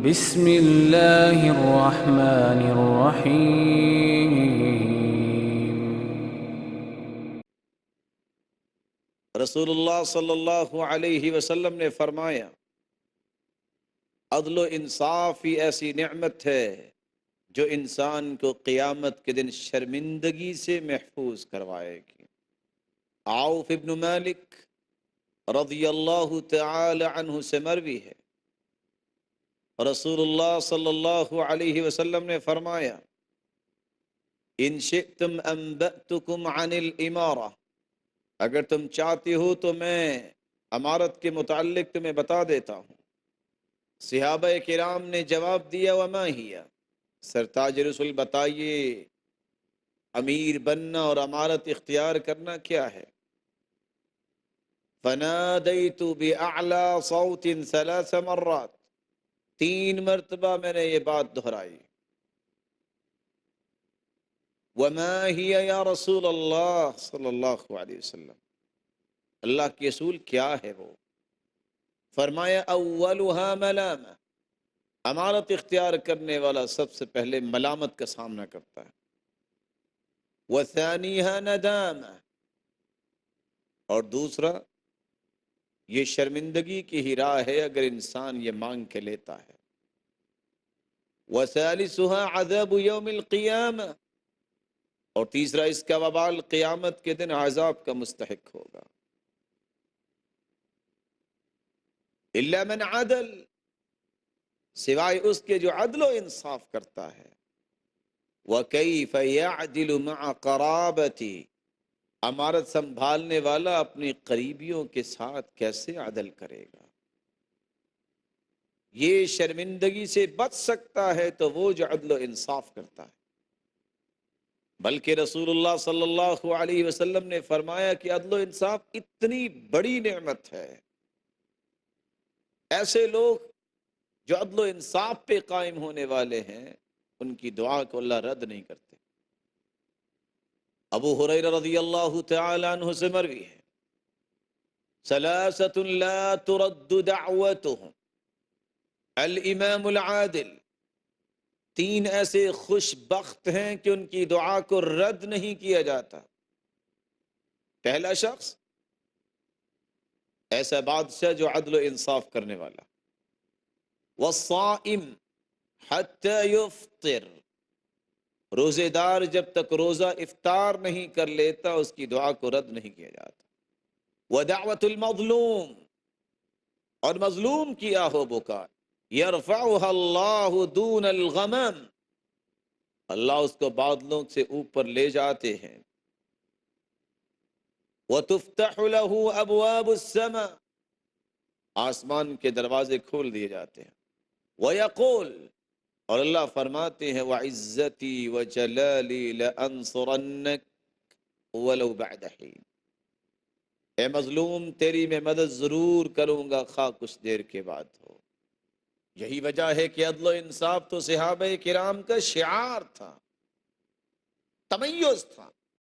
بسم اللہ الرحمن الرحیم۔ رسول اللہ صلی اللہ علیہ وسلم نے فرمایا، عدل و انصاف ہی ایسی نعمت ہے جو انسان کو قیامت کے دن شرمندگی سے محفوظ کروائے گی۔ عوف ابن مالک رضی اللہ تعالی عنہ سے مروی ہے، رسول اللہ صلی اللہ علیہ وسلم نے فرمایا، ان شئتم انبأتکم عن الامارہ، اگر تم چاہتے ہو تو میں امارت کے متعلق تمہیں بتا دیتا ہوں۔ صحابہ کرام نے جواب دیا، وما ہی، سرتاج رسول بتائیے امیر بننا اور امارت اختیار کرنا کیا ہے؟ فنادیت بأعلی صوت 3 مرات، 3 مرتبہ میں نے یہ بات دہرائی۔ وما ہی یا رسول اللہ صلی اللہ علیہ وسلم، اللہ کے رسول کیا ہے وہ؟ فرمایا، اولها ملامہ، امارت اختیار کرنے والا سب سے پہلے ملامت کا سامنا کرتا ہے۔ وثانیها ندامہ، اور دوسرا یہ شرمندگی کی ہی راہ ہے اگر انسان یہ مانگ کے لیتا ہے۔ وثالثها عذاب یوم القیامہ، اور تیسرا اس کا وبال قیامت کے دن عذاب کا مستحق ہوگا۔ الا من عدل، سوائے اس کے جو عدل و انصاف کرتا ہے۔ وَكَيْفَ يَعْدِلُ مَعَ قَرَابَتِي، امارت سنبھالنے والا اپنی قریبیوں کے ساتھ کیسے عدل کرے گا؟ یہ شرمندگی سے بچ سکتا ہے تو وہ جو عدل و انصاف کرتا ہے۔ بلکہ رسول اللہ صلی اللہ علیہ وسلم نے فرمایا کہ عدل و انصاف اتنی بڑی نعمت ہے، ایسے لوگ جو عدل و انصاف پہ قائم ہونے والے ہیں ان کی دعا کو اللہ رد نہیں کرتے۔ ابو ہریرہ رضی اللہ تعالی عنہ سے مروی ہے، ثلاثۃ لا ترد دعوتهم، الامام العادل، 3 ایسے خوش بخت ہیں کہ ان کی دعا کو رد نہیں کیا جاتا۔ پہلا شخص ایسا بادشاہ جو عدل و انصاف کرنے والا۔ والصائم حتی یفطر، روزے دار جب تک روزہ افطار نہیں کر لیتا اس کی دعا کو رد نہیں کیا جاتا۔ ودعوت المظلوم، اور مظلوم کی آہ و پکار، یرفعها اللہ دون الغمم، اللہ اس کو بادلوں سے اوپر لے جاتے ہیں۔ وتفتح له ابواب السماء، آسمان کے دروازے کھول دیے جاتے ہیں۔ ویقول، اور اللہ فرماتے ہیں، وعزتی وجلالی لانصرنک ولو بعد حین، اے مظلوم تیری میں مدد ضرور کروں گا خواہ کچھ دیر کے بعد ہو۔ یہی وجہ ہے کہ عدل و انصاف تو صحابہ کرام کا شعار تھا، تمیز تھا۔